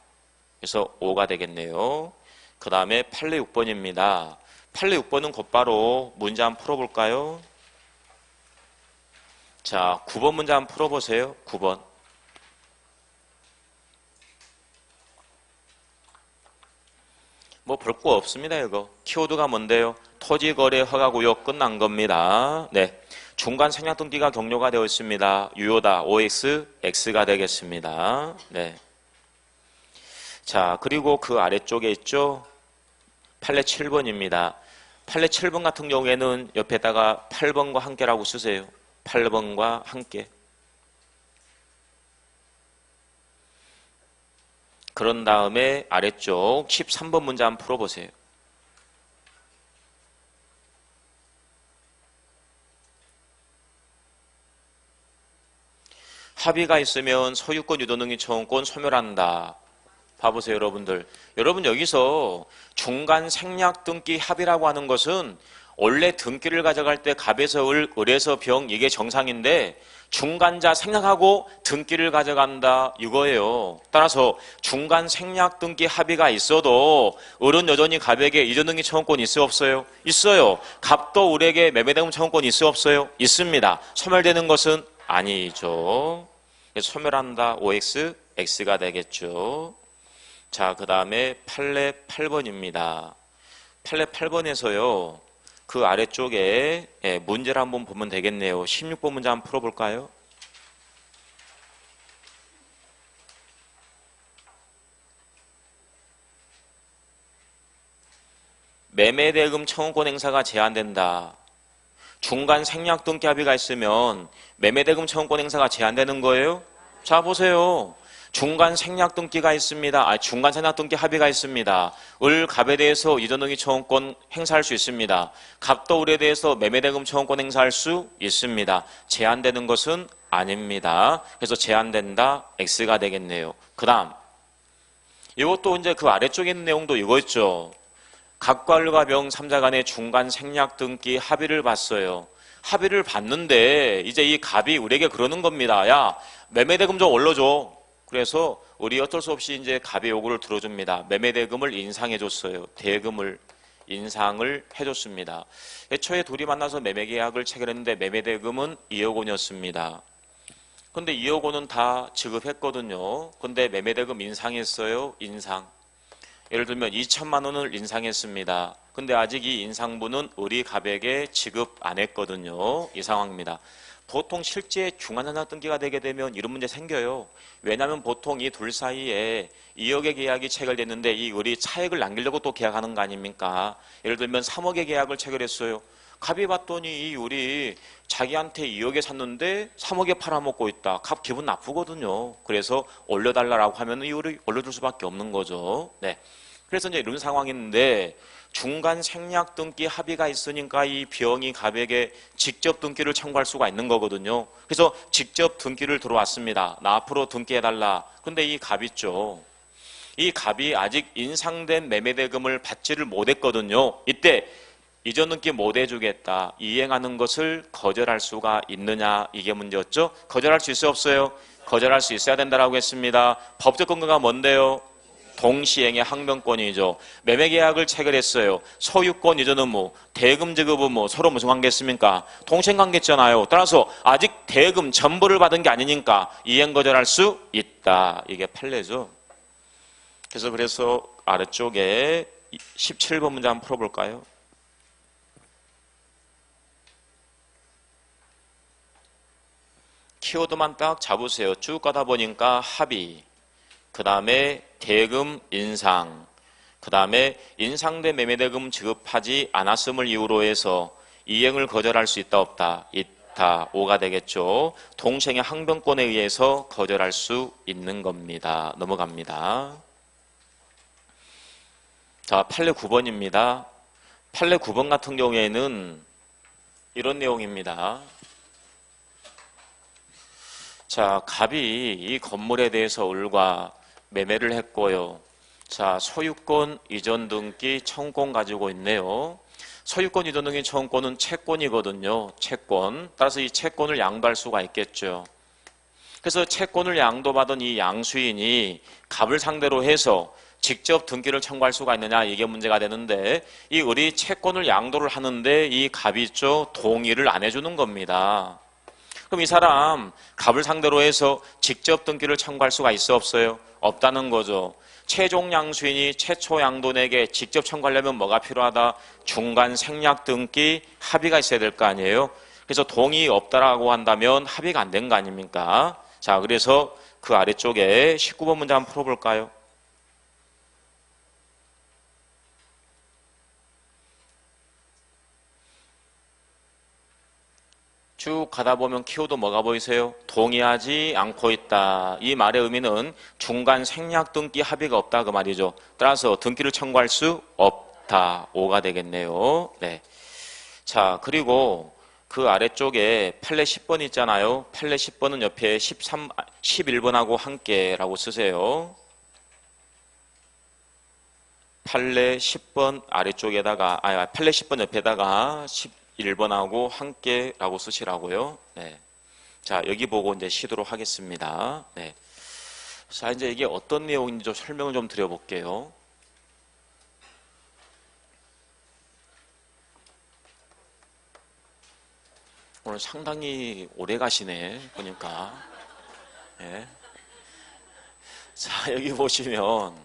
A: 그래서 5가 되겠네요. 그 다음에 8례 6번입니다. 8례 6번은 곧바로 문제 한번 풀어볼까요? 자, 9번 문제 한번 풀어보세요. 9번. 뭐 볼 거 없습니다. 이거 키워드가 뭔데요? 토지거래 허가구역 끝난 겁니다. 네, 중간 생략 등기가 격려가 되어 있습니다. 유효다. OX, X가 되겠습니다. 네. 자, 그리고 그 아래쪽에 있죠? 판례 7번입니다. 판례 7번 같은 경우에는 옆에다가 8번과 함께라고 쓰세요. 8번과 함께. 그런 다음에 아래쪽 13번 문제 한번 풀어보세요. 합의가 있으면 소유권 유도능력 청구권 소멸한다. 봐보세요, 여러분들. 여러분 여기서 중간 생략 등기 합의라고 하는 것은 원래 등기를 가져갈 때 갑에서 을, 을에서 병 이게 정상인데 중간자 생략하고 등기를 가져간다 이거예요. 따라서 중간 생략 등기 합의가 있어도 을은 여전히 갑에게 이전등기 청구권이 있어요, 없어요? 있어요. 갑도 을에게 매매대금 청구권이 있어요, 없어요? 있습니다. 소멸되는 것은 아니죠. 그래서 소멸한다. OX, X가 되겠죠. 자, 그 다음에 판례 8번입니다. 판례 8번에서요. 그 아래쪽에 문제를 한번 보면 되겠네요. 16번 문제 한번 풀어볼까요? 매매대금 청구권 행사가 제한된다. 중간 생략 등기 합의가 있으면 매매대금 청구권 행사가 제한되는 거예요? 자, 보세요. 중간 생략 등기가 있습니다. 중간 생략 등기 합의가 있습니다. 을, 갑에 대해서 이전등기 청구권 행사할 수 있습니다. 갑도 을에 대해서 매매대금 청구권 행사할 수 있습니다. 제한되는 것은 아닙니다. 그래서 제한된다. X가 되겠네요. 그 다음 이것도 이제 그 아래쪽에 있는 내용도 이거 있죠. 갑과 을과 병 3자 간의 중간 생략 등기 합의를 봤어요. 합의를 봤는데 이제 이 갑이 을에게 그러는 겁니다. 야, 매매대금 좀 올려줘. 그래서 을이 어쩔 수 없이 이제 갑의 요구를 들어줍니다. 매매대금을 인상해줬어요. 대금을 인상을 해줬습니다. 애초에 둘이 만나서 매매계약을 체결했는데 매매대금은 2억 원이었습니다. 근데 2억 원은 다 지급했거든요. 근데 매매대금 인상했어요. 인상. 예를 들면 2천만 원을 인상했습니다. 근데 아직 이 인상분은 을이 갑에게 지급 안 했거든요. 이 상황입니다. 보통 실제 중간생략 등기가 되게 되면 이런 문제 생겨요. 왜냐하면 보통 이 둘 사이에 2억의 계약이 체결됐는데 이 을이 차액을 남기려고 또 계약하는 거 아닙니까? 예를 들면 3억의 계약을 체결했어요. 갑이 봤더니 우리 자기한테 2억에 샀는데 3억에 팔아먹고 있다. 갑 기분 나쁘거든요. 그래서 올려달라고 하면 이율을 올려줄 수밖에 없는 거죠. 네. 그래서 이제 이런 상황인데 중간 생략 등기 합의가 있으니까 이 병이 갑에게 직접 등기를 청구할 수가 있는 거거든요. 그래서 직접 등기를 들어왔습니다. 나 앞으로 등기해달라. 근데 이 갑 있죠. 이 갑이 아직 인상된 매매대금을 받지를 못했거든요. 이때 이전 등기 못 해주겠다. 이행하는 것을 거절할 수가 있느냐, 이게 문제였죠. 거절할 수 있어요, 없어요? 거절할 수 있어야 된다라고 했습니다. 법적 근거가 뭔데요? 동시행의 항변권이죠. 매매계약을 체결했어요. 소유권 이전 의무, 대금 지급 의무 서로 무슨 관계였습니까? 동시행 관계였잖아요. 따라서 아직 대금 전부를 받은 게 아니니까 이행 거절할 수 있다. 이게 판례죠. 그래서 아래쪽에 17번 문제 한번 풀어볼까요? 키워드만 딱 잡으세요. 쭉 가다 보니까 합의, 그 다음에 대금 인상, 그 다음에 인상된 매매대금 지급하지 않았음을 이유로 해서 이행을 거절할 수 있다 없다? 있다. 5가 되겠죠. 동시행의 항변권에 의해서 거절할 수 있는 겁니다. 넘어갑니다. 자, 판례 9번입니다. 판례 9번 같은 경우에는 이런 내용입니다. 자, 갑이 이 건물에 대해서 을과 매매를 했고요. 자, 소유권 이전 등기 청구권 가지고 있네요. 소유권 이전 등기 청구권은 채권이거든요. 채권. 따라서 이 채권을 양도할 수가 있겠죠. 그래서 채권을 양도받은 이 양수인이 갑을 상대로 해서 직접 등기를 청구할 수가 있느냐, 이게 문제가 되는데 이 을이 채권을 양도를 하는데 이 갑이 있죠, 동의를 안 해주는 겁니다. 그럼 이 사람 갑을 상대로 해서 직접 등기를 청구할 수가 있어 없어요? 없다는 거죠. 최종 양수인이 최초 양도인에게 직접 청구하려면 뭐가 필요하다? 중간 생략 등기 합의가 있어야 될 거 아니에요? 그래서 동의 없다라고 한다면 합의가 안 된 거 아닙니까? 자, 그래서 그 아래쪽에 19번 문제 한번 풀어볼까요? 쭉 가다 보면 키워드 뭐가 보이세요? 동의하지 않고 있다. 이 말의 의미는 중간 생략 등기 합의가 없다 그 말이죠. 따라서 등기를 청구할 수 없다. 5가 되겠네요. 네. 자, 그리고 그 아래쪽에 판례 10번 있잖아요. 판례 10번은 옆에 11번하고 함께라고 쓰세요. 판례 10번 아래쪽에다가, 판례 10번 옆에다가 1번하고 함께라고 쓰시라고요. 네. 자, 여기 보고 이제 쉬도록 하겠습니다. 네. 자, 이제 이게 어떤 내용인지 좀 설명을 좀 드려볼게요. 오늘 상당히 오래 가시네, 보니까. 네. 자, 여기 보시면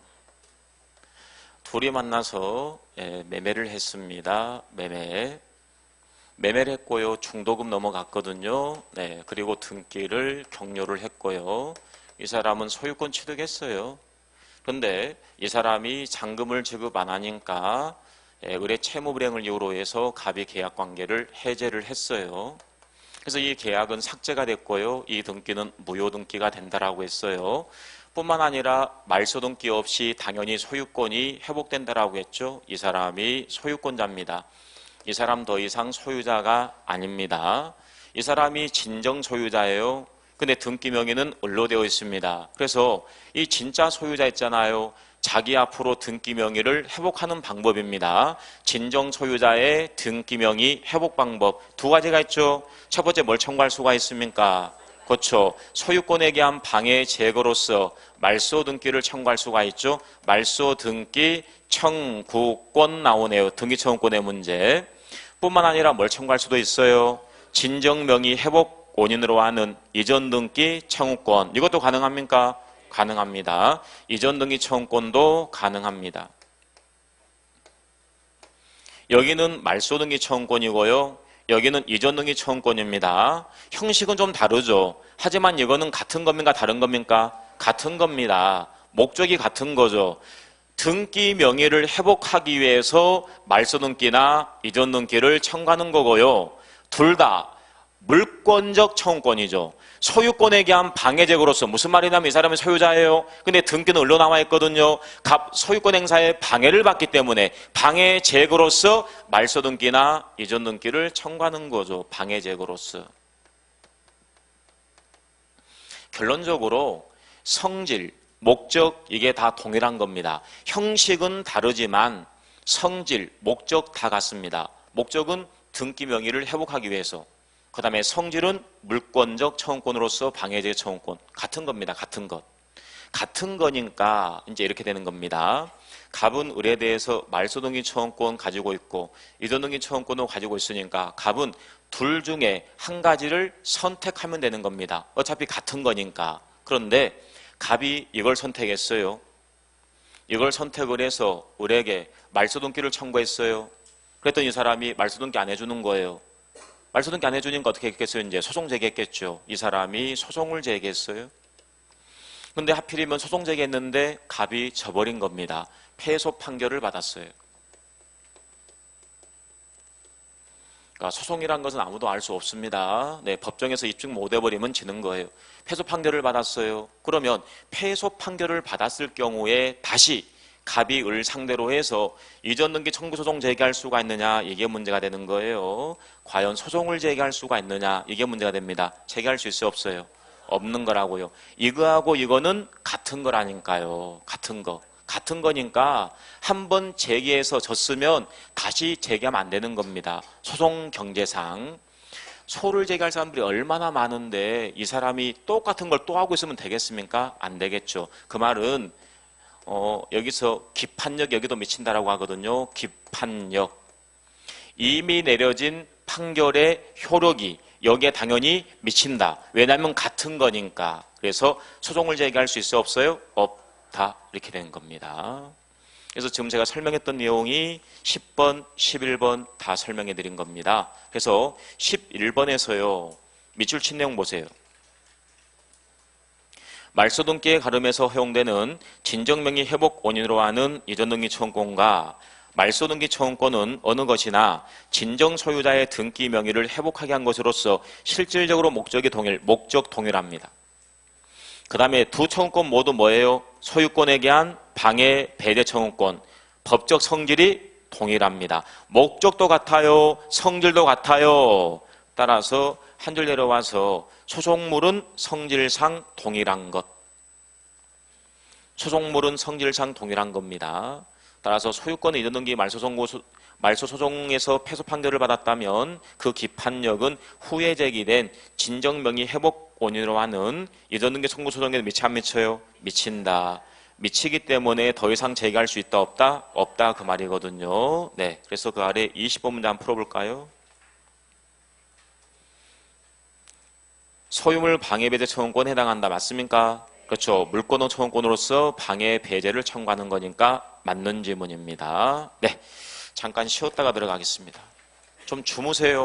A: 둘이 만나서 매매를 했습니다. 매매를 했고요. 중도금 넘어갔거든요. 네, 그리고 등기를 격려를 했고요. 이 사람은 소유권 취득했어요. 그런데 이 사람이 잔금을 지급 안 하니까 을의 채무 불이행을 이유로 해서 갑이 계약 관계를 해제를 했어요. 그래서 이 계약은 삭제가 됐고요. 이 등기는 무효 등기가 된다라고 했어요. 뿐만 아니라 말소 등기 없이 당연히 소유권이 회복된다라고 했죠. 이 사람이 소유권자입니다. 이 사람 더 이상 소유자가 아닙니다. 이 사람이 진정 소유자예요. 근데 등기 명의는 을로 되어 있습니다. 그래서 이 진짜 소유자 있잖아요. 자기 앞으로 등기 명의를 회복하는 방법입니다. 진정 소유자의 등기 명의 회복 방법 두 가지가 있죠. 첫 번째 뭘 청구할 수가 있습니까? 그렇죠. 소유권에 대한 방해 제거로서 말소 등기를 청구할 수가 있죠. 말소 등기 청구권 나오네요. 등기 청구권의 문제. 뿐만 아니라 뭘 청구할 수도 있어요. 진정 명의 회복 원인으로 하는 이전 등기 청구권. 이것도 가능합니까? 가능합니다. 이전 등기 청구권도 가능합니다. 여기는 말소 등기 청구권이고요. 여기는 이전 등기 청구권입니다. 형식은 좀 다르죠. 하지만 이거는 같은 겁니까? 다른 겁니까? 같은 겁니다. 목적이 같은 거죠. 등기 명의를 회복하기 위해서 말소등기나 이전등기를 청구하는 거고요. 둘 다 물권적 청구권이죠. 소유권에 대한 방해제거로서 무슨 말이냐면 이 사람은 소유자예요. 근데 등기는 을로 나와 있거든요. 소유권 행사에 방해를 받기 때문에 방해제거로서 말소등기나 이전등기를 청구하는 거죠. 방해제거로서. 결론적으로 성질, 목적 이게 다 동일한 겁니다. 형식은 다르지만 성질, 목적 다 같습니다. 목적은 등기 명의를 회복하기 위해서. 그 다음에 성질은 물권적 청구권으로서 방해제 청구권. 같은 겁니다. 같은 것. 같은 거니까 이제 이렇게 되는 겁니다. 갑은 을에 대해서 말소등기 청구권 가지고 있고 이전등기 청구권도 가지고 있으니까 갑은 둘 중에 한 가지를 선택하면 되는 겁니다. 어차피 같은 거니까. 그런데 갑이 이걸 선택했어요. 이걸 선택을 해서 을에게 말소등기를 청구했어요. 그랬더니 이 사람이 말소등기 안 해주는 거예요. 말소등기 안 해주니까 어떻게 했겠어요? 이제 소송 제기했겠죠. 이 사람이 소송을 제기했어요. 근데 하필이면 소송 제기했는데 갑이 져버린 겁니다. 패소 판결을 받았어요. 그러니까 소송이란 것은 아무도 알 수 없습니다. 네, 법정에서 입증 못 해버리면 지는 거예요. 패소 판결을 받았어요. 그러면 패소 판결을 받았을 경우에 다시 갑이 을 상대로 해서 이전등기 청구 소송 제기할 수가 있느냐 이게 문제가 되는 거예요. 과연 소송을 제기할 수가 있느냐 이게 문제가 됩니다. 제기할 수 있어요 없어요? 없는 거라고요. 이거하고 이거는 같은 거라니까요. 같은 거. 같은 거니까 한 번 제기해서 졌으면 다시 제기하면 안 되는 겁니다. 소송 경제상. 소를 제기할 사람들이 얼마나 많은데 이 사람이 똑같은 걸 또 하고 있으면 되겠습니까? 안 되겠죠. 그 말은 여기서 기판력 여기도 미친다라고 하거든요. 기판력. 이미 내려진 판결의 효력이 여기에 당연히 미친다. 왜냐하면 같은 거니까. 그래서 소송을 제기할 수 있어요? 없어요? 없다. 이렇게 되는 겁니다. 그래서 지금 제가 설명했던 내용이 10번, 11번 다 설명해 드린 겁니다. 그래서 11번에서요. 밑줄 친 내용 보세요. 말소등기에 가름해서 허용되는 진정명의 회복 원인으로 하는 이전등기 청구권과 말소등기 청구권은 어느 것이나 진정 소유자의 등기 명의를 회복하게 한 것으로서 실질적으로 목적이 목적 동일합니다. 그 다음에 두 청구권 모두 뭐예요? 소유권에 대한 방해 배제 청구권. 법적 성질이 동일합니다. 목적도 같아요. 성질도 같아요. 따라서 한 줄 내려와서 소송물은 성질상 동일한 것. 소송물은 성질상 동일한 겁니다. 따라서 소유권의 이전등기 말소소송에서 패소 판결을 받았다면 그 기판력은 후에 제기된 진정명의 회복 원인으로 하는 이전등기 청구 소송에 미치 안 미쳐요? 미친다. 미치기 때문에 더 이상 제기할 수 있다 없다? 없다 그 말이거든요. 네, 그래서 그 아래 20번 문제 한번 풀어볼까요? 소유물 방해 배제 청구권에 해당한다. 맞습니까? 그렇죠. 물권은 청구권으로서 방해 배제를 청구하는 거니까 맞는 질문입니다. 네, 잠깐 쉬었다가 들어가겠습니다. 좀 주무세요.